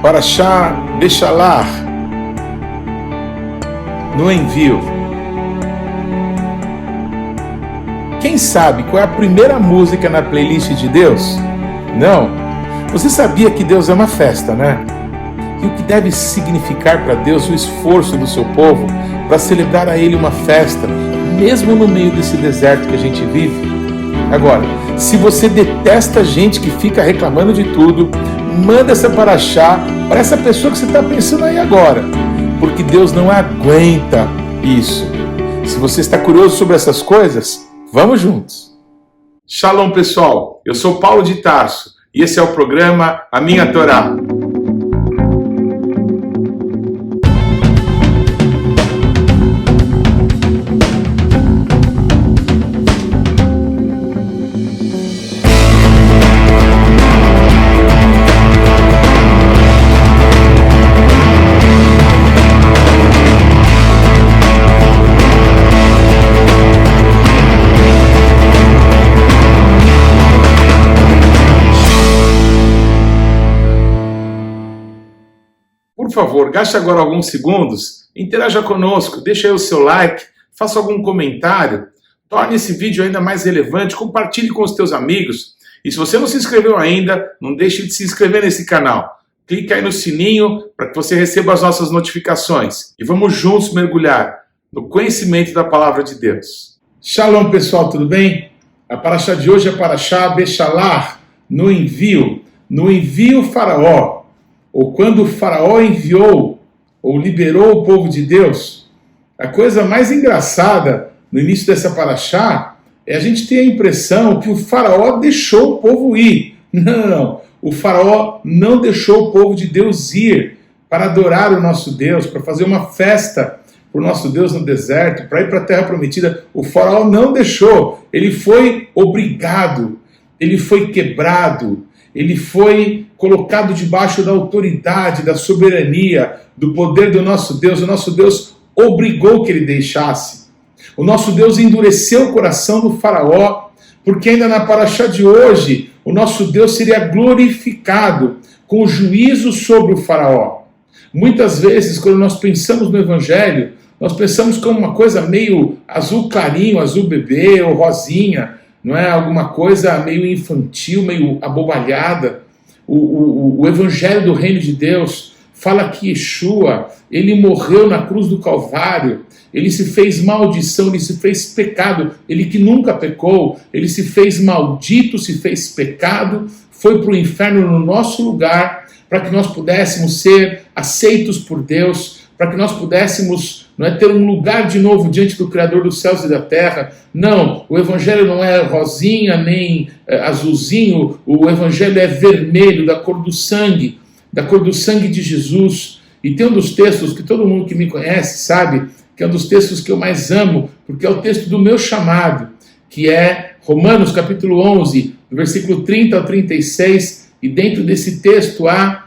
Parashá Beshalach, no envio. Quem sabe qual é a primeira música na playlist de Deus? Não. Você sabia que Deus é uma festa, né? E o que deve significar para Deus o esforço do seu povo para celebrar a Ele uma festa, mesmo no meio desse deserto que a gente vive? Agora, se você detesta gente que fica reclamando de tudo, manda essa paraxá para essa pessoa que você está pensando aí agora, porque Deus não aguenta isso. Se você está curioso sobre essas coisas, vamos juntos. Shalom, pessoal, eu sou Paulo de Tarso e esse é o programa A Minha Torá. Por favor, gaste agora alguns segundos, interaja conosco, deixe aí o seu like, faça algum comentário, torne esse vídeo ainda mais relevante, compartilhe com os teus amigos. E se você não se inscreveu ainda, não deixe de se inscrever nesse canal. Clique aí no sininho para que você receba as nossas notificações. E vamos juntos mergulhar no conhecimento da Palavra de Deus. Shalom, pessoal, tudo bem? A paraxá de hoje é Parashá Beshalach, no envio. No envio Faraó. Ou quando o Faraó enviou, ou liberou o povo de Deus. A coisa mais engraçada no início dessa paraxá é a gente ter a impressão que o Faraó deixou o povo ir. Não, o Faraó não deixou o povo de Deus ir para adorar o nosso Deus, para fazer uma festa para o nosso Deus no deserto, para ir para a Terra Prometida. O Faraó não deixou, ele foi obrigado, ele foi quebrado, ele foi colocado debaixo da autoridade, da soberania, do poder do nosso Deus. O nosso Deus obrigou que ele deixasse. O nosso Deus endureceu o coração do Faraó, porque ainda na paraxá de hoje, o nosso Deus seria glorificado com o juízo sobre o Faraó. Muitas vezes, quando nós pensamos no Evangelho, nós pensamos como uma coisa meio azul clarinho, azul bebê ou rosinha, não é? Alguma coisa meio infantil, meio abobalhada. O Evangelho do Reino de Deus fala que Yeshua, ele morreu na cruz do Calvário, ele se fez maldição, ele se fez pecado, ele que nunca pecou, ele se fez maldito, se fez pecado, foi para o inferno no nosso lugar, para que nós pudéssemos ser aceitos por Deus, para que nós pudéssemos ter um lugar de novo diante do Criador dos céus e da terra. Não, o Evangelho não é rosinha nem azulzinho, o Evangelho é vermelho, da cor do sangue de Jesus. E tem um dos textos que todo mundo que me conhece sabe, que é um dos textos que eu mais amo, porque é o texto do meu chamado, que é Romanos capítulo 11, versículo 30 ao 36, e dentro desse texto há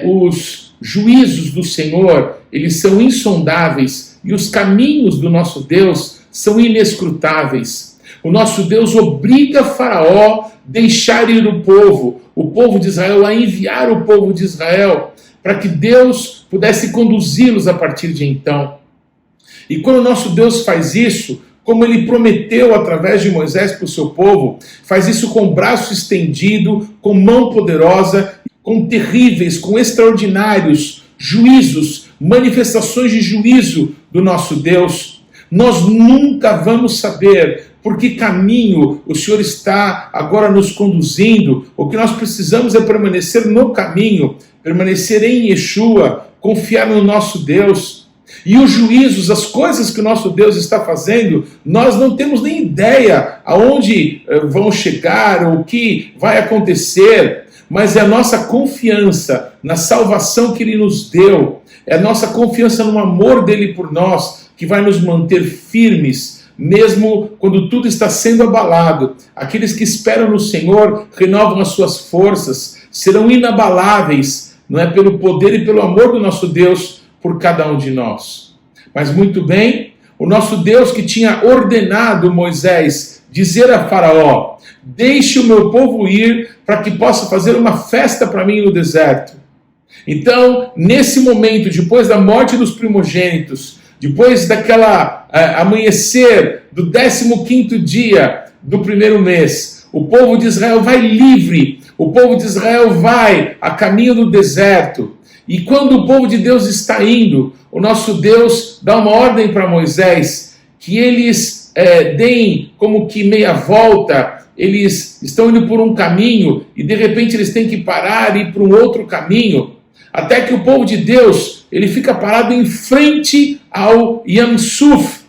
os juízos do Senhor, eles são insondáveis, e os caminhos do nosso Deus são inescrutáveis. O nosso Deus obriga Faraó a deixar ir o povo de Israel, a enviar o povo de Israel, para que Deus pudesse conduzi-los a partir de então. E quando o nosso Deus faz isso, como ele prometeu através de Moisés para o seu povo, faz isso com braço estendido, com mão poderosa, com terríveis, com extraordinários juízos, manifestações de juízo do nosso Deus. Nós nunca vamos saber por que caminho o Senhor está agora nos conduzindo. O que nós precisamos é permanecer no caminho, permanecer em Yeshua, confiar no nosso Deus. E os juízos, as coisas que o nosso Deus está fazendo, nós não temos nem ideia aonde vão chegar, ou o que vai acontecer, mas é a nossa confiança na salvação que Ele nos deu, é a nossa confiança no amor dEle por nós, que vai nos manter firmes, mesmo quando tudo está sendo abalado. Aqueles que esperam no Senhor renovam as suas forças, serão inabaláveis, não é, pelo poder e pelo amor do nosso Deus por cada um de nós. Mas muito bem, o nosso Deus que tinha ordenado Moisés dizer a Faraó: deixe o meu povo ir para que possa fazer uma festa para mim no deserto. Então, nesse momento, depois da morte dos primogênitos, depois daquela amanhecer do 15º dia do primeiro mês, o povo de Israel vai livre, o povo de Israel vai a caminho do deserto. E quando o povo de Deus está indo, o nosso Deus dá uma ordem para Moisés, que eles deem como que meia volta. Eles estão indo por um caminho e de repente eles têm que parar e ir para um outro caminho, até que o povo de Deus ele fica parado em frente ao Yam Suf.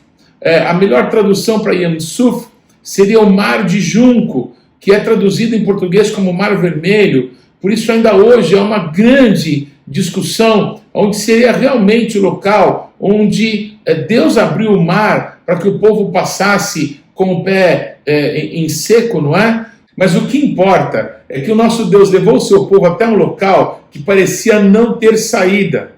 A melhor tradução para Yam Suf seria o Mar de Junco, que é traduzido em português como Mar Vermelho. Por isso ainda hoje é uma grande discussão onde seria realmente o local onde Deus abriu o mar para que o povo passasse com o pé em seco, não é? Mas o que importa é que o nosso Deus levou o seu povo até um local que parecia não ter saída.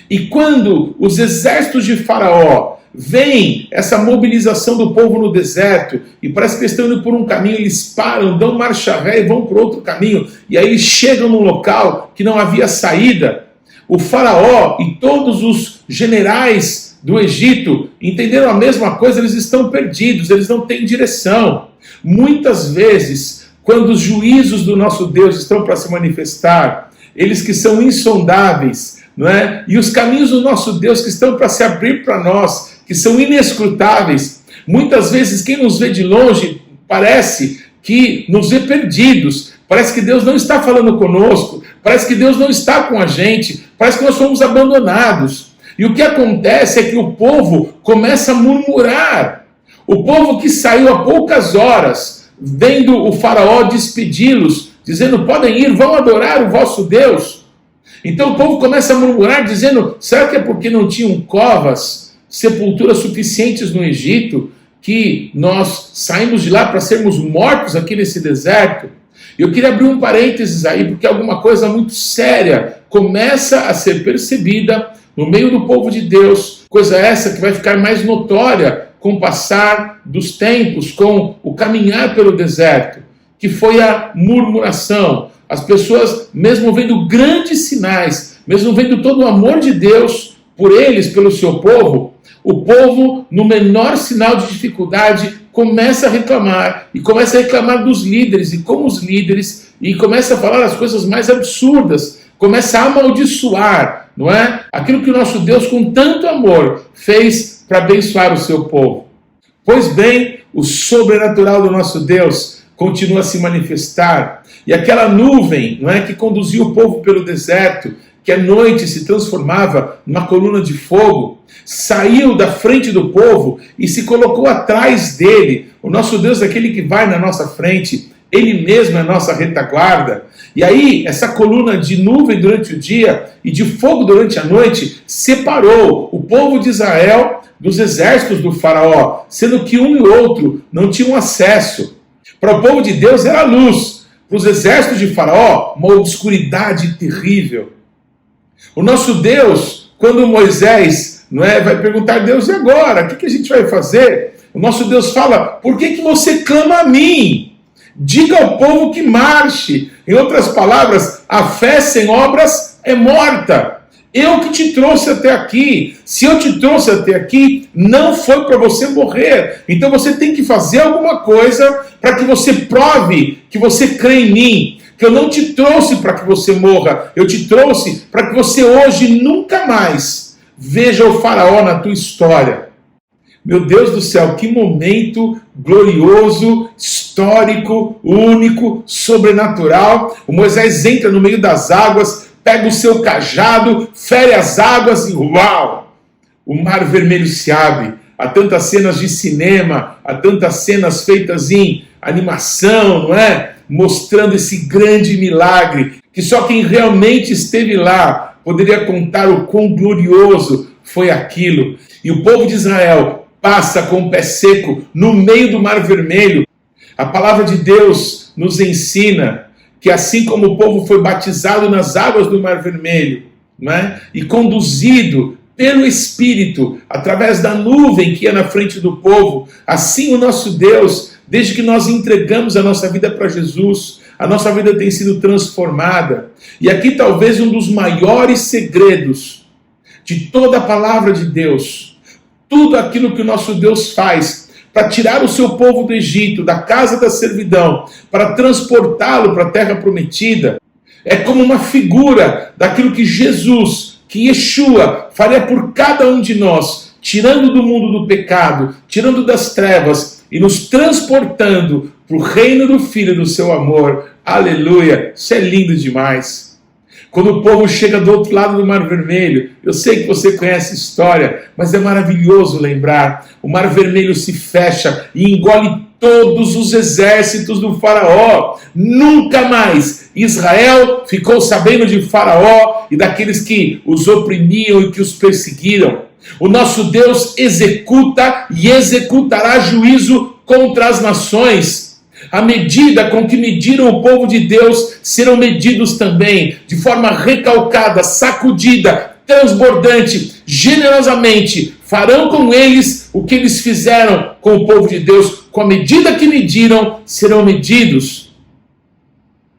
E quando os exércitos de Faraó veem essa mobilização do povo no deserto, e parece que eles estão indo por um caminho, eles param, dão marcha ré e vão por outro caminho, e aí eles chegam num local que não havia saída. O Faraó e todos os generais do Egito entenderam a mesma coisa, eles estão perdidos, eles não têm direção. Muitas vezes, quando os juízos do nosso Deus estão para se manifestar, eles que são insondáveis, não é? E os caminhos do nosso Deus que estão para se abrir para nós, que são inescrutáveis, muitas vezes quem nos vê de longe parece que nos vê perdidos, parece que Deus não está falando conosco, parece que Deus não está com a gente, parece que nós fomos abandonados. E o que acontece é que o povo começa a murmurar. O povo que saiu há poucas horas, vendo o Faraó despedi-los, dizendo, podem ir, vão adorar o vosso Deus. Então o povo começa a murmurar, dizendo, será que é porque não tinham covas, sepulturas suficientes no Egito, que nós saímos de lá para sermos mortos aqui nesse deserto? Eu queria abrir um parênteses aí, porque alguma coisa muito séria começa a ser percebida no meio do povo de Deus, coisa essa que vai ficar mais notória com o passar dos tempos, com o caminhar pelo deserto, que foi a murmuração. As pessoas, mesmo vendo grandes sinais, mesmo vendo todo o amor de Deus por eles, pelo seu povo, o povo, no menor sinal de dificuldade, começa a reclamar, e começa a reclamar dos líderes, e com os líderes, e começa a falar as coisas mais absurdas, começa a amaldiçoar, não é? Aquilo que o nosso Deus, com tanto amor, fez para abençoar o seu povo. Pois bem, o sobrenatural do nosso Deus continua a se manifestar, e aquela nuvem, não é, que conduzia o povo pelo deserto, que à noite se transformava numa coluna de fogo, saiu da frente do povo e se colocou atrás dele. O nosso Deus é aquele que vai na nossa frente, ele mesmo é a nossa retaguarda. E aí, essa coluna de nuvem durante o dia e de fogo durante a noite separou o povo de Israel dos exércitos do Faraó, sendo que um e outro não tinham acesso. Para o povo de Deus era luz, para os exércitos de Faraó, uma obscuridade terrível. O nosso Deus, quando Moisés vai perguntar a Deus, e agora? O que a gente vai fazer? O nosso Deus fala, por que você clama a mim? Diga ao povo que marche. Em outras palavras, a fé sem obras é morta. Eu que te trouxe até aqui. Se eu te trouxe até aqui, não foi para você morrer. Então você tem que fazer alguma coisa para que você prove que você crê em mim. Que eu não te trouxe para que você morra. Eu te trouxe para que você hoje nunca mais veja o Faraó na tua história. Meu Deus do céu, que momento glorioso, histórico, único, sobrenatural. O Moisés entra no meio das águas, pega o seu cajado, fere as águas e uau! O mar vermelho se abre. Há tantas cenas de cinema, há tantas cenas feitas em animação, não é? Mostrando esse grande milagre, que só quem realmente esteve lá poderia contar o quão glorioso foi aquilo. E o povo de Israel passa com o pé seco no meio do Mar Vermelho. A palavra de Deus nos ensina que assim como o povo foi batizado nas águas do Mar Vermelho, não é? E conduzido pelo Espírito, através da nuvem que ia na frente do povo, assim o nosso Deus, desde que nós entregamos a nossa vida para Jesus, a nossa vida tem sido transformada. E aqui talvez um dos maiores segredos de toda a palavra de Deus, tudo aquilo que o nosso Deus faz para tirar o seu povo do Egito, da casa da servidão, para transportá-lo para a terra prometida, é como uma figura daquilo que Jesus, que Yeshua faria por cada um de nós, tirando do mundo do pecado, tirando das trevas e nos transportando para o reino do Filho do seu amor. Aleluia! Isso é lindo demais. Quando o povo chega do outro lado do Mar Vermelho, eu sei que você conhece a história, mas é maravilhoso lembrar. O Mar Vermelho se fecha e engole todos os exércitos do faraó. Nunca mais Israel ficou sabendo de faraó e daqueles que os oprimiam e que os perseguiram. O nosso Deus executa e executará juízo contra as nações. A medida com que mediram o povo de Deus serão medidos também, de forma recalcada, sacudida, transbordante, generosamente. Farão com eles o que eles fizeram com o povo de Deus. Com a medida que mediram, serão medidos.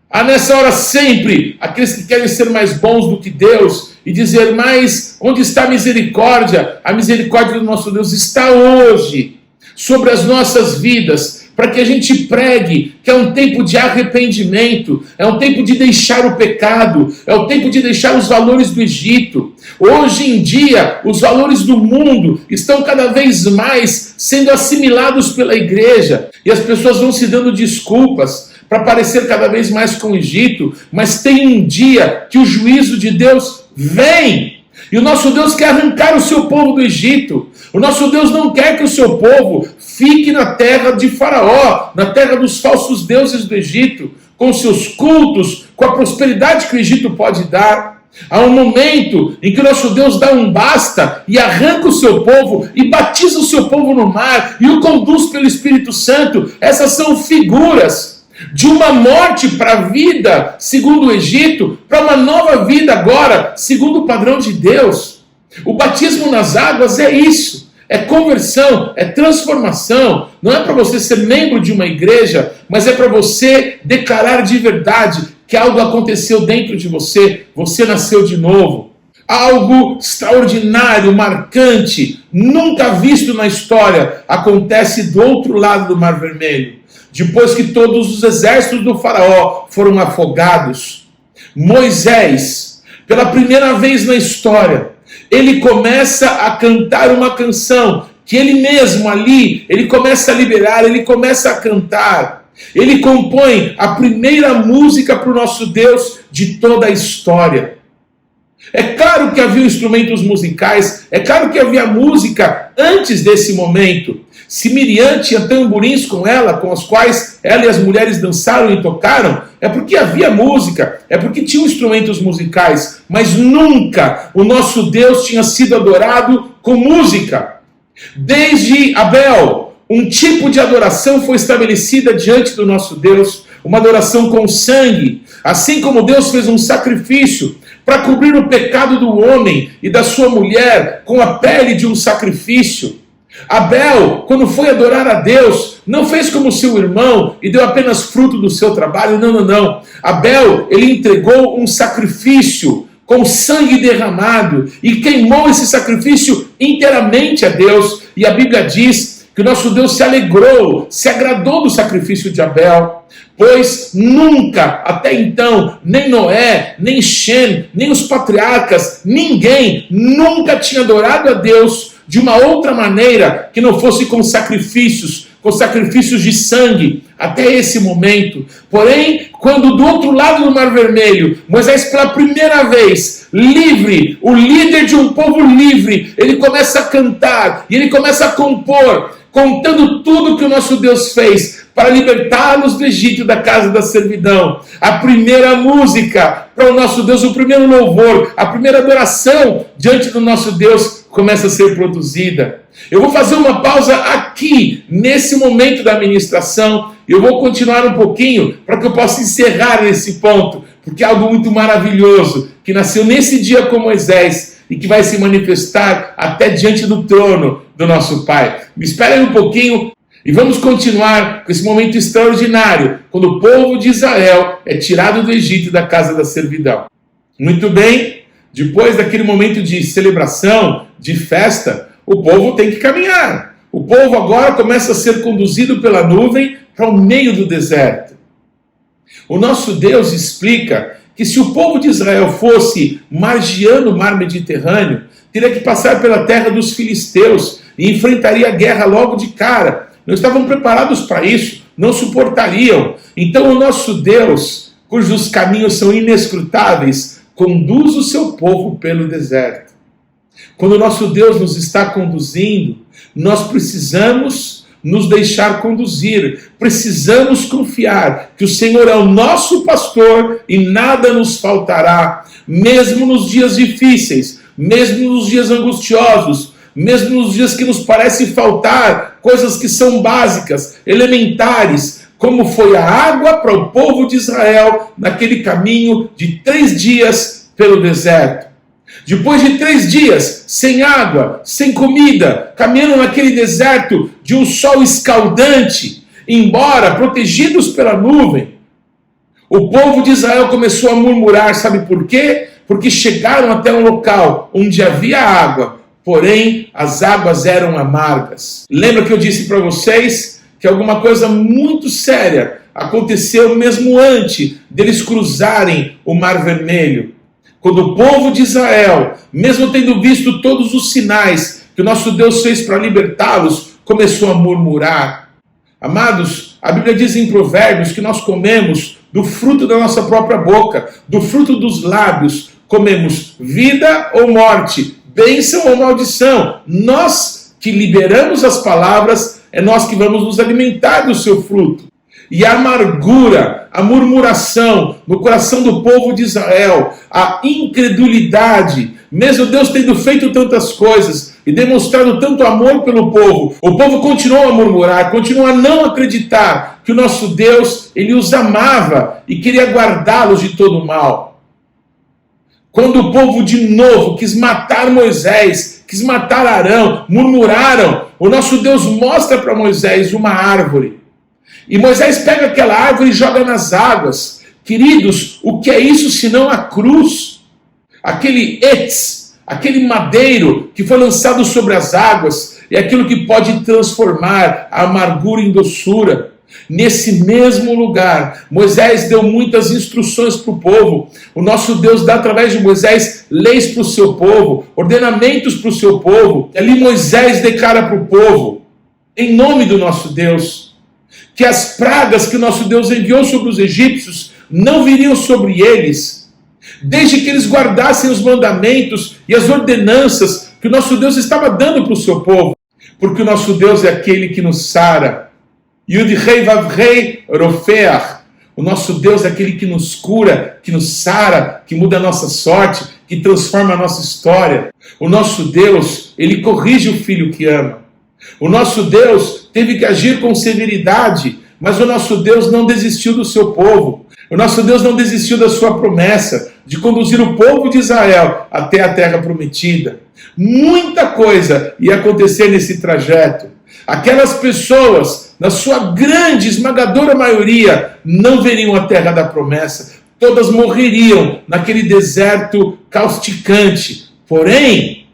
Há nessa hora sempre aqueles que querem ser mais bons do que Deus e dizer, mas onde está a misericórdia? A misericórdia do nosso Deus está hoje sobre as nossas vidas, para que a gente pregue que é um tempo de arrependimento, é um tempo de deixar o pecado, é o tempo de deixar os valores do Egito. Hoje em dia, os valores do mundo estão cada vez mais sendo assimilados pela igreja, e as pessoas vão se dando desculpas para parecer cada vez mais com o Egito, mas tem um dia que o juízo de Deus vem, e o nosso Deus quer arrancar o seu povo do Egito. O nosso Deus não quer que o seu povo fique na terra de Faraó, na terra dos falsos deuses do Egito, com seus cultos, com a prosperidade que o Egito pode dar. Há um momento em que o nosso Deus dá um basta e arranca o seu povo e batiza o seu povo no mar e o conduz pelo Espírito Santo. Essas são figuras de uma morte para a vida, segundo o Egito, para uma nova vida agora, segundo o padrão de Deus. O batismo nas águas é isso, é conversão, é transformação. Não é para você ser membro de uma igreja, mas é para você declarar de verdade que algo aconteceu dentro de você, você nasceu de novo. Algo extraordinário, marcante, nunca visto na história, acontece do outro lado do Mar Vermelho. Depois que todos os exércitos do faraó foram afogados, Moisés, pela primeira vez na história, ele começa a cantar uma canção que ele mesmo ali, ele começa a liberar, ele começa a cantar. Ele compõe a primeira música para o nosso Deus de toda a história. É claro que havia instrumentos musicais, é claro que havia música antes desse momento. Se Miriam tinha tamborins com ela, com os quais ela e as mulheres dançaram e tocaram, é porque havia música, é porque tinham instrumentos musicais, mas nunca o nosso Deus tinha sido adorado com música. Desde Abel, um tipo de adoração foi estabelecida diante do nosso Deus, uma adoração com sangue, assim como Deus fez um sacrifício para cobrir o pecado do homem e da sua mulher com a pele de um sacrifício. Abel, quando foi adorar a Deus, não fez como seu irmão e deu apenas fruto do seu trabalho, não. Abel, ele entregou um sacrifício com sangue derramado e queimou esse sacrifício inteiramente a Deus. E a Bíblia diz que o nosso Deus se alegrou, se agradou do sacrifício de Abel, pois nunca, até então, nem Noé, nem Shem, nem os patriarcas, ninguém nunca tinha adorado a Deus de uma outra maneira que não fosse com sacrifícios de sangue, até esse momento. Porém, quando do outro lado do Mar Vermelho, Moisés pela primeira vez, livre, o líder de um povo livre, ele começa a cantar, e ele começa a compor, contando tudo que o nosso Deus fez para libertá-los do Egito, da casa da servidão. A primeira música para o nosso Deus, o primeiro louvor, a primeira adoração diante do nosso Deus começa a ser produzida. Eu vou fazer uma pausa aqui, nesse momento da ministração, e eu vou continuar um pouquinho para que eu possa encerrar nesse ponto, porque é algo muito maravilhoso, que nasceu nesse dia com Moisés, e que vai se manifestar até diante do trono do nosso Pai. Me esperem um pouquinho. E vamos continuar com esse momento extraordinário, quando o povo de Israel é tirado do Egito e da casa da servidão. Muito bem, depois daquele momento de celebração, de festa, o povo tem que caminhar. O povo agora começa a ser conduzido pela nuvem para o meio do deserto. O nosso Deus explica que se o povo de Israel fosse margeando o mar Mediterrâneo, teria que passar pela terra dos filisteus e enfrentaria a guerra logo de cara. Não estavam preparados para isso, não suportariam. Então o nosso Deus, cujos caminhos são inescrutáveis, conduz o seu povo pelo deserto. Quando o nosso Deus nos está conduzindo, nós precisamos nos deixar conduzir. Precisamos confiar que o Senhor é o nosso pastor e nada nos faltará, mesmo nos dias difíceis, mesmo nos dias angustiosos, mesmo nos dias que nos parece faltar coisas que são básicas, elementares, como foi a água para o povo de Israel naquele caminho de 3 dias pelo deserto. Depois de 3 dias sem água, sem comida, caminhando naquele deserto de um sol escaldante, embora protegidos pela nuvem, o povo de Israel começou a murmurar, sabe por quê? Porque chegaram até um local onde havia água, porém as águas eram amargas. Lembra que eu disse para vocês que alguma coisa muito séria aconteceu mesmo antes deles cruzarem o Mar Vermelho? Quando o povo de Israel, mesmo tendo visto todos os sinais que o nosso Deus fez para libertá-los, começou a murmurar. Amados, a Bíblia diz em Provérbios que nós comemos do fruto da nossa própria boca, do fruto dos lábios, comemos vida ou morte, bênção ou maldição. Nós que liberamos as palavras, é nós que vamos nos alimentar do seu fruto. E a amargura, a murmuração no coração do povo de Israel, a incredulidade, mesmo Deus tendo feito tantas coisas e demonstrado tanto amor pelo povo, o povo continuou a murmurar, continuou a não acreditar que o nosso Deus, ele os amava e queria guardá-los de todo o mal. Quando o povo de novo quis matar Moisés, quis matar Arão, murmuraram, o nosso Deus mostra para Moisés uma árvore. E Moisés pega aquela árvore e joga nas águas. Queridos, o que é isso senão a cruz? Aquele etz, aquele madeiro que foi lançado sobre as águas, é aquilo que pode transformar a amargura em doçura. Nesse mesmo lugar, Moisés deu muitas instruções para o povo. O nosso Deus dá através de Moisés leis para o seu povo, ordenamentos para o seu povo. Ali Moisés declara para o povo, em nome do nosso Deus, que as pragas que o nosso Deus enviou sobre os egípcios não viriam sobre eles, desde que eles guardassem os mandamentos e as ordenanças que o nosso Deus estava dando para o seu povo. Porque o nosso Deus é aquele que nos sara. Yud-Rei Vav-Rei Rofeach. O nosso Deus é aquele que nos cura, que nos sara, que muda a nossa sorte, que transforma a nossa história. O nosso Deus, ele corrige o filho que ama. O nosso Deus teve que agir com severidade, mas o nosso Deus não desistiu do seu povo. O nosso Deus não desistiu da sua promessa de conduzir o povo de Israel até a terra prometida. Muita coisa ia acontecer nesse trajeto. Aquelas pessoas, na sua grande, esmagadora maioria, não veriam a terra da promessa. Todas morreriam naquele deserto causticante. Porém,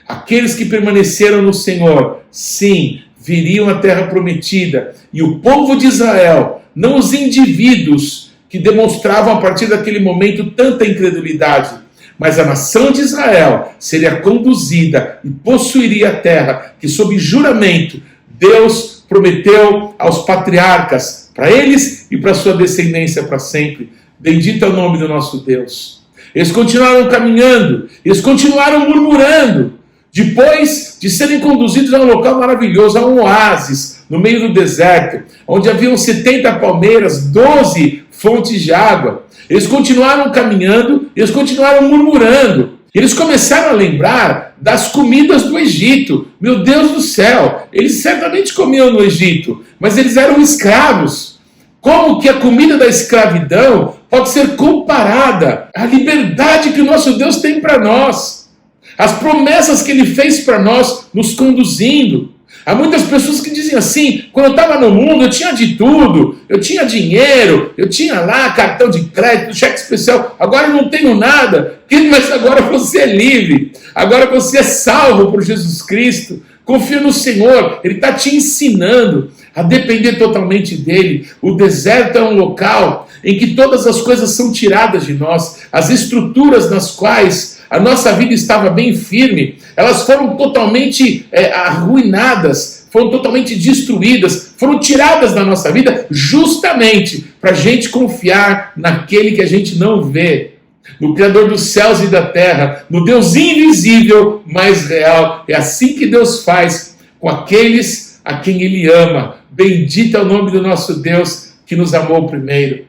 aqueles que permaneceram no Senhor, sim, viriam a terra prometida. E o povo de Israel, não os indivíduos que demonstravam a partir daquele momento tanta incredulidade, mas a nação de Israel seria conduzida e possuiria a terra que, sob juramento, Deus prometeu aos patriarcas, para eles e para sua descendência para sempre. Bendito é o nome do nosso Deus. Eles continuaram caminhando, eles continuaram murmurando, depois de serem conduzidos a um local maravilhoso, a um oásis, no meio do deserto, onde haviam 70 palmeiras, 12 fontes de água. Eles continuaram caminhando, eles continuaram murmurando. Eles começaram a lembrar das comidas do Egito. Meu Deus do céu, eles certamente comiam no Egito, mas eles eram escravos. Como que a comida da escravidão pode ser comparada à liberdade que o nosso Deus tem para nós? As promessas que Ele fez para nós, nos conduzindo. Há muitas pessoas que dizem assim: quando eu estava no mundo eu tinha de tudo, eu tinha dinheiro, eu tinha lá cartão de crédito, cheque especial, agora eu não tenho nada. Mas agora você é livre, agora você é salvo por Jesus Cristo. Confia no Senhor, Ele está te ensinando a depender totalmente dEle. O deserto é um local em que todas as coisas são tiradas de nós, as estruturas nas quais a nossa vida estava bem firme, elas foram totalmente arruinadas, foram totalmente destruídas, foram tiradas da nossa vida justamente para a gente confiar naquele que a gente não vê, no Criador dos céus e da terra, no Deus invisível, mas real. É assim que Deus faz com aqueles a quem Ele ama. Bendito é o nome do nosso Deus que nos amou primeiro.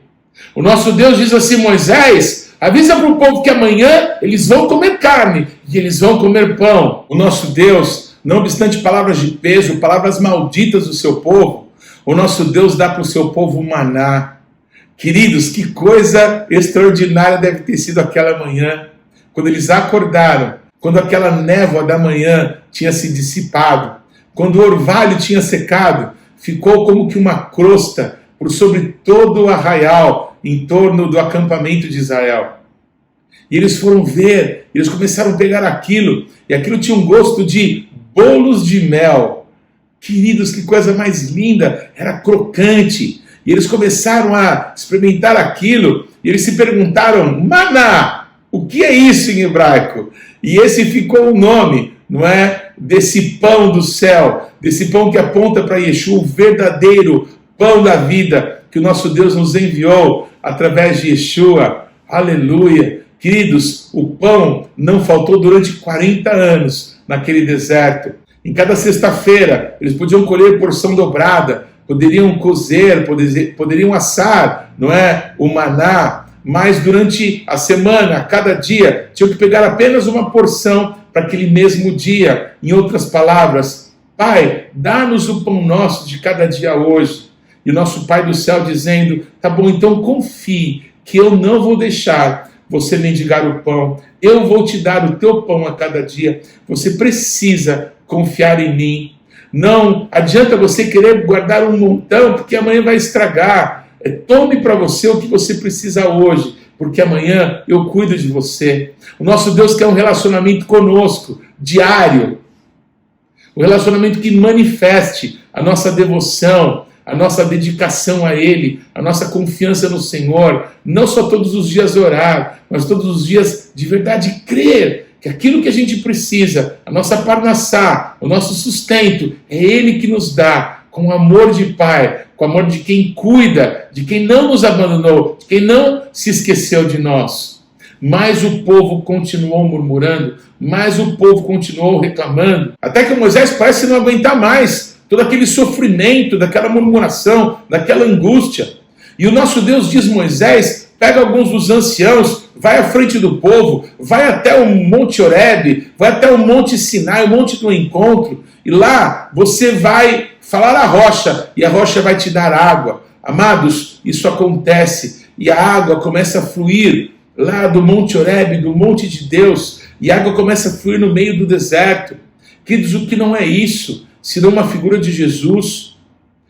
O nosso Deus diz assim: Moisés, avisa para o povo que amanhã eles vão comer carne e eles vão comer pão. O nosso Deus, não obstante palavras de peso, palavras malditas do seu povo, o nosso Deus dá para o seu povo maná. Queridos, que coisa extraordinária deve ter sido aquela manhã, quando eles acordaram, quando aquela névoa da manhã tinha se dissipado, quando o orvalho tinha secado, ficou como que uma crosta por sobre todo o arraial, em torno do acampamento de Israel. E eles foram ver, eles começaram a pegar aquilo, e aquilo tinha um gosto de bolos de mel. Queridos, que coisa mais linda, era crocante. E eles começaram a experimentar aquilo, e eles se perguntaram: maná, o que é isso em hebraico? E esse ficou o nome, não é? Desse pão do céu, desse pão que aponta para Yeshua, o verdadeiro pão da vida, que o nosso Deus nos enviou através de Yeshua. Aleluia! Queridos, o pão não faltou durante 40 anos naquele deserto. Em cada sexta-feira, eles podiam colher porção dobrada, poderiam cozer, poderiam assar, não é? O maná, mas durante a semana, a cada dia, tinham que pegar apenas uma porção para aquele mesmo dia. Em outras palavras, Pai, dá-nos o pão nosso de cada dia hoje. E o nosso Pai do céu dizendo: tá bom, então confie que eu não vou deixar você mendigar o pão, eu vou te dar o teu pão a cada dia. Você precisa confiar em mim. Não adianta você querer guardar um montão, porque amanhã vai estragar. Tome para você o que você precisa hoje, porque amanhã eu cuido de você. O nosso Deus quer um relacionamento conosco, diário. Um relacionamento que manifeste a nossa devoção, a nossa dedicação a Ele, a nossa confiança no Senhor. Não só todos os dias orar, mas todos os dias de verdade crer que aquilo que a gente precisa, a nossa parnassá, o nosso sustento, é Ele que nos dá, com amor de Pai, com amor de quem cuida, de quem não nos abandonou, de quem não se esqueceu de nós. Mas o povo continuou murmurando, mas o povo continuou reclamando, até que Moisés parece não aguentar mais todo aquele sofrimento, daquela murmuração, daquela angústia. E o nosso Deus diz: Moisés, pega alguns dos anciãos, vai à frente do povo, vai até o Monte Horebe, vai até o Monte Sinai, o Monte do Encontro, e lá você vai falar à rocha, e a rocha vai te dar água. Amados, isso acontece, e a água começa a fluir lá do Monte Horebe, do Monte de Deus, e a água começa a fluir no meio do deserto. Queridos, o que não é isso, senão uma figura de Jesus,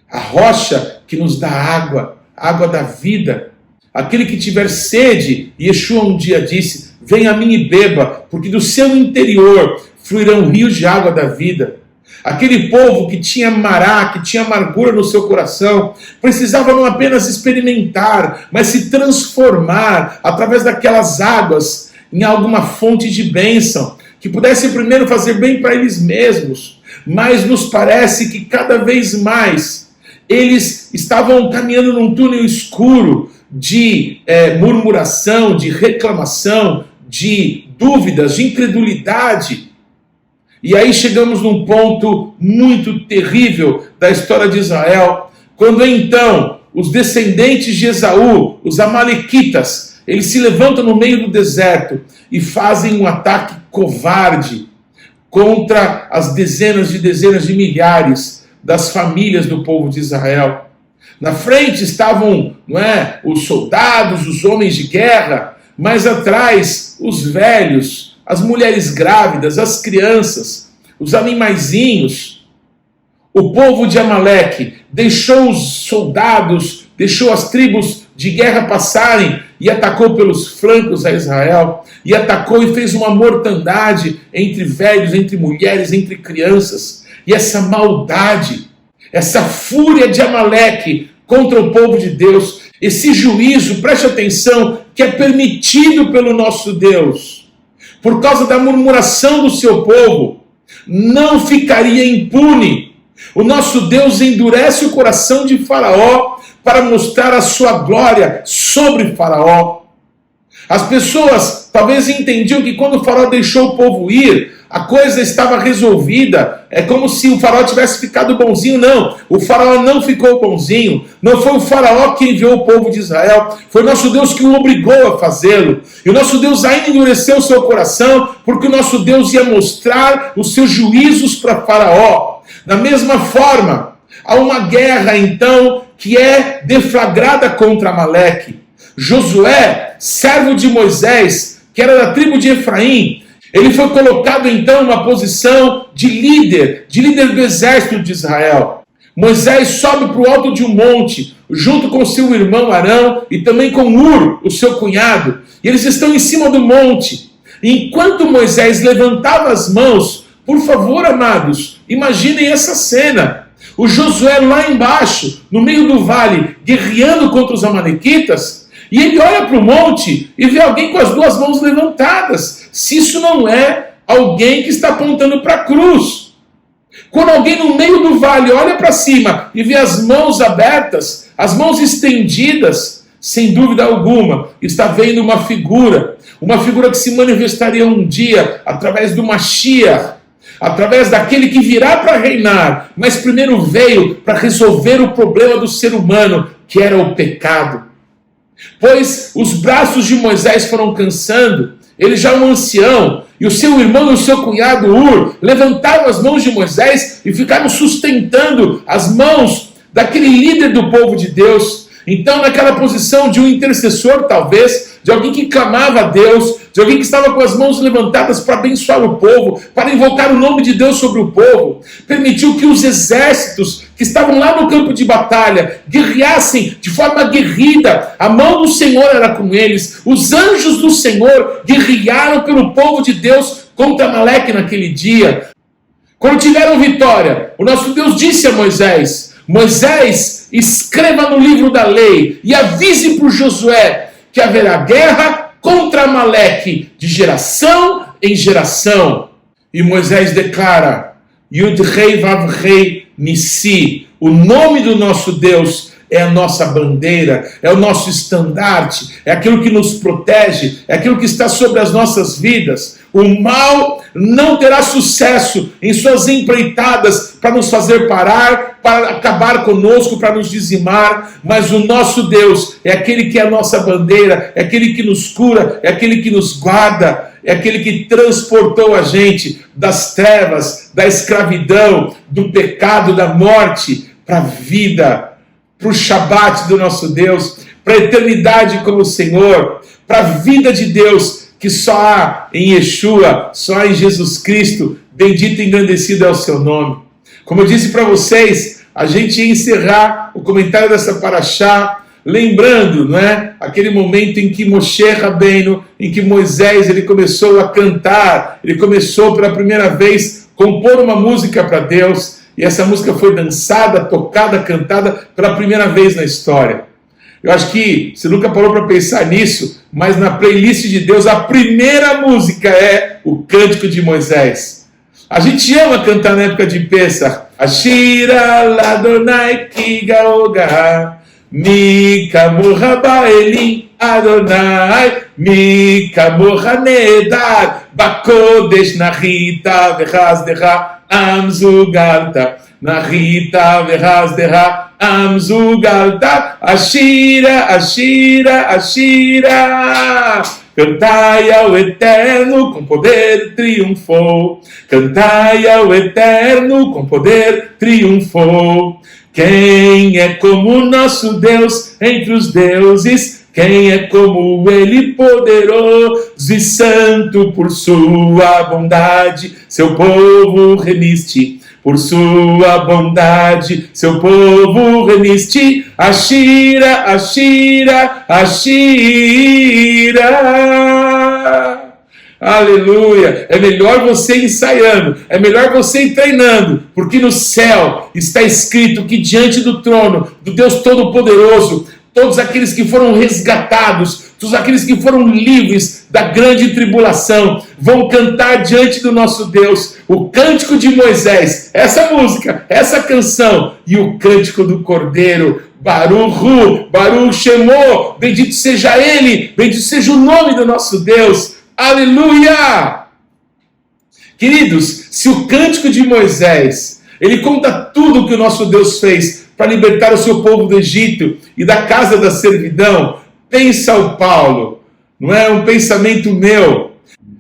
a rocha que nos dá água, a água da vida. Aquele que tiver sede, Yeshua um dia disse: venha a mim e beba, porque do seu interior fluirão rios de água da vida. Aquele povo que tinha mará, que tinha amargura no seu coração, precisava não apenas experimentar, mas se transformar através daquelas águas em alguma fonte de bênção, que pudesse primeiro fazer bem para eles mesmos. Mas nos parece que cada vez mais eles estavam caminhando num túnel escuro de murmuração, de reclamação, de dúvidas, de incredulidade. E aí chegamos num ponto muito terrível da história de Israel, quando então os descendentes de Esaú, os amalequitas, eles se levantam no meio do deserto e fazem um ataque covarde contra as dezenas de milhares das famílias do povo de Israel. Na frente estavam, os soldados, os homens de guerra, mais atrás os velhos, as mulheres grávidas, as crianças, os animaizinhos. o povo de Amaleque deixou os soldados, deixou as tribos de guerra passarem e atacou pelos flancos a Israel, e atacou e fez uma mortandade entre velhos, entre mulheres, entre crianças. E essa maldade, essa fúria de Amaleque contra o povo de Deus, esse juízo, preste atenção, que é permitido pelo nosso Deus, por causa da murmuração do seu povo, não ficaria impune. O nosso Deus endurece o coração de Faraó para mostrar a sua glória sobre Faraó. As pessoas talvez entendiam que quando o Faraó deixou o povo ir, a coisa estava resolvida. É como se o Faraó tivesse ficado bonzinho. Não, o Faraó não ficou bonzinho. Não foi o Faraó que enviou o povo de Israel. Foi o nosso Deus que o obrigou a fazê-lo. E o nosso Deus ainda endureceu o seu coração, porque o nosso Deus ia mostrar os seus juízos para Faraó. Da mesma forma, há uma guerra então que é deflagrada contra Amaleque. Josué, servo de Moisés, que era da tribo de Efraim, ele foi colocado então numa posição de líder do exército de Israel. Moisés sobe para o alto de um monte, junto com seu irmão Arão e também com Ur, o seu cunhado. E eles estão em cima do monte. E enquanto Moisés levantava as mãos, por favor, amados, imaginem essa cena. O Josué lá embaixo, no meio do vale, guerreando contra os amalequitas, e ele olha para o monte e vê alguém com as duas mãos levantadas. Se isso não é alguém que está apontando para a cruz. Quando alguém no meio do vale olha para cima e vê as mãos abertas, as mãos estendidas, sem dúvida alguma, está vendo uma figura que se manifestaria um dia através do Mashiach, através daquele que virá para reinar, mas primeiro veio para resolver o problema do ser humano, que era o pecado. Pois os braços de Moisés foram cansando, ele já é um ancião, e o seu irmão e o seu cunhado Ur levantaram as mãos de Moisés e ficaram sustentando as mãos daquele líder do povo de Deus. Então, naquela posição de um intercessor, talvez, de alguém que clamava a Deus, de alguém que estava com as mãos levantadas para abençoar o povo, para invocar o nome de Deus sobre o povo, permitiu que os exércitos que estavam lá no campo de batalha guerreassem de forma aguerrida. A mão do Senhor era com eles. Os anjos do Senhor guerrearam pelo povo de Deus contra Amaleque naquele dia. Quando tiveram vitória, o nosso Deus disse a Moisés: Moisés, escreva no livro da lei e avise para o Josué que haverá guerra contra Amaleque de geração em geração. E Moisés declara: Yud Rei Vav Rei Nissi, o nome do nosso Deus é a nossa bandeira, é o nosso estandarte, é aquilo que nos protege, é aquilo que está sobre as nossas vidas. O mal não terá sucesso em suas empreitadas para nos fazer parar, para acabar conosco, para nos dizimar, mas o nosso Deus é aquele que é a nossa bandeira, é aquele que nos cura, é aquele que nos guarda, é aquele que transportou a gente das trevas, da escravidão, do pecado, da morte, para a vida, para o Shabat do nosso Deus, para a eternidade com o Senhor, para a vida de Deus, que só há em Yeshua, só há em Jesus Cristo. Bendito e engrandecido é o seu nome. Como eu disse para vocês, a gente ia encerrar o comentário dessa paraxá, lembrando, não é, aquele momento em que Moshe Rabbeinu, em que Moisés, ele começou a cantar, ele começou pela primeira vez a compor uma música para Deus, e essa música foi dançada, tocada, cantada pela primeira vez na história. Eu acho que você nunca parou para pensar nisso, mas na playlist de Deus a primeira música é o Cântico de Moisés. A gente ama cantar na época de Pesach. Ashira ladonai ki gaoga, mi kamorra baelim Adonai, mi kamorra nedar, bakodesh nachita vechazdecha amzugalta, nachita vechazdecha amzugalta, Ashira, Ashira, Ashira. Cantai ao Eterno com poder triunfou. Cantai ao Eterno com poder triunfou. Quem é como o nosso Deus entre os deuses? Quem é como Ele, poderoso e santo por sua bondade? Seu povo remiste Por sua bondade, seu povo remiste. Ashira, Ashira, Ashira. Aleluia! É melhor você ir ensaiando, é melhor você ir treinando, porque no céu está escrito que diante do trono do Deus Todo-Poderoso, todos aqueles que foram resgatados, todos aqueles que foram livres da grande tribulação, vão cantar diante do nosso Deus o cântico de Moisés, essa música, essa canção, e o cântico do Cordeiro, Baruch, Baruch Shemo, bendito seja Ele, bendito seja o nome do nosso Deus, aleluia! Queridos, se o cântico de Moisés, ele conta tudo que o nosso Deus fez para libertar o seu povo do Egito e da casa da servidão, pensa o Paulo, não é um pensamento meu.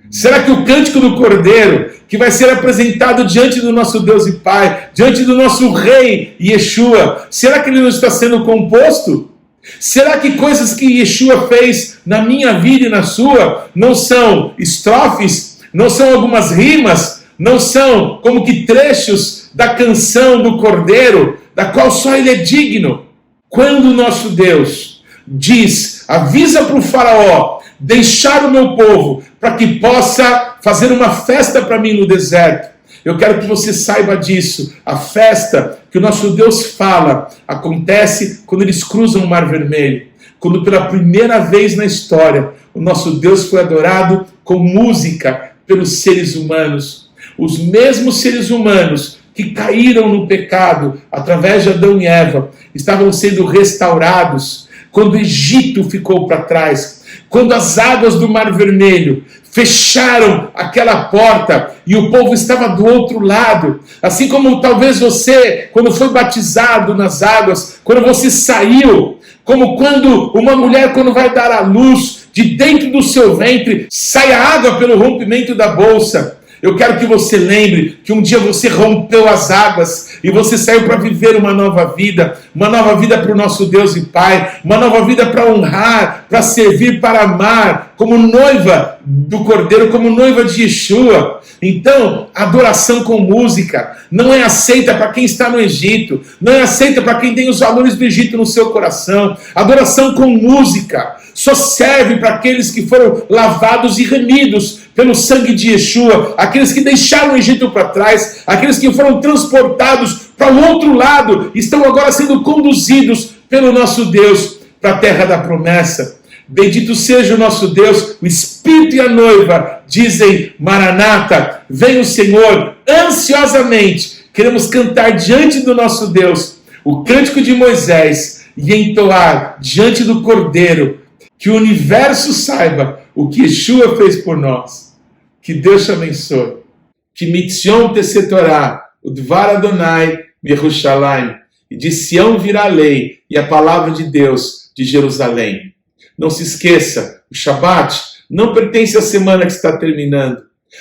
Será que o cântico do Cordeiro, que vai ser apresentado diante do nosso Deus e Pai, diante do nosso Rei Yeshua, será que ele não está sendo composto? Será que coisas que Yeshua fez na minha vida e na sua não são estrofes, não são algumas rimas, não são como que trechos da canção do Cordeiro, da qual só ele é digno? Quando o nosso Deus diz, avisa para o faraó, deixar o meu povo, para que possa fazer uma festa para mim no deserto. Eu quero que você saiba disso. A festa que o nosso Deus fala acontece quando eles cruzam o Mar Vermelho. Quando pela primeira vez na história o nosso Deus foi adorado com música pelos seres humanos. Os mesmos seres humanos que caíram no pecado através de Adão e Eva estavam sendo restaurados quando o Egito ficou para trás, quando as águas do Mar Vermelho fecharam aquela porta e o povo estava do outro lado. Assim como talvez você, quando foi batizado nas águas, quando você saiu, como quando uma mulher, quando vai dar à luz, de dentro do seu ventre, sai a água pelo rompimento da bolsa. Eu quero que você lembre que um dia você rompeu as águas e você saiu para viver uma nova vida para o nosso Deus e Pai, uma nova vida para honrar, para servir, para amar, como noiva do Cordeiro, como noiva de Yeshua. Então, adoração com música não é aceita para quem está no Egito, não é aceita para quem tem os valores do Egito no seu coração. Adoração com música só serve para aqueles que foram lavados e remidos pelo sangue de Yeshua, aqueles que deixaram o Egito para trás, aqueles que foram transportados para o outro lado, estão agora sendo conduzidos pelo nosso Deus para a terra da promessa. Bendito seja o nosso Deus, o Espírito e a noiva dizem, Maranata, vem o Senhor, ansiosamente, queremos cantar diante do nosso Deus o cântico de Moisés e entoar diante do Cordeiro, que o universo saiba o que Yeshua fez por nós. Que Deus te abençoe. Que mitzion tesetorá, o Dvar Adonai, Yerushalayim. E de Sião virá a lei e a palavra de Deus de Jerusalém. Não se esqueça, o Shabat não pertence à semana que está terminando.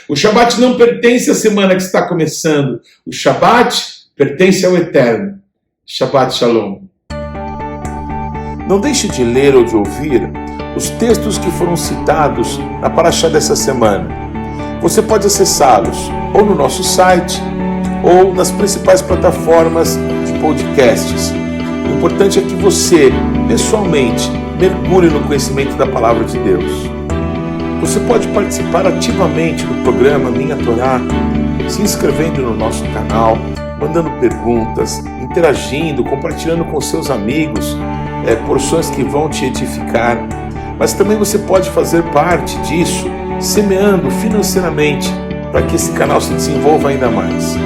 O Shabat não pertence à semana que está começando. O Shabat pertence ao Eterno. Shabbat Shalom. Não deixe de ler ou de ouvir os textos que foram citados na Parashá dessa semana. Você pode acessá-los ou no nosso site ou nas principais plataformas de podcasts. O importante é que você, pessoalmente, mergulhe no conhecimento da Palavra de Deus. Você pode participar ativamente do programa Minha Torá, se inscrevendo no nosso canal, mandando perguntas, interagindo, compartilhando com seus amigos, porções que vão te edificar. Mas também você pode fazer parte disso, semeando financeiramente, para que esse canal se desenvolva ainda mais.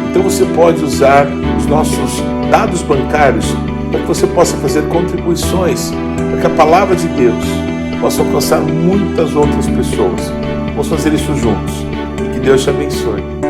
Então você pode usar os nossos dados bancários para que você possa fazer contribuições, para que a palavra de Deus possa alcançar muitas outras pessoas. Vamos fazer isso juntos. E que Deus te abençoe.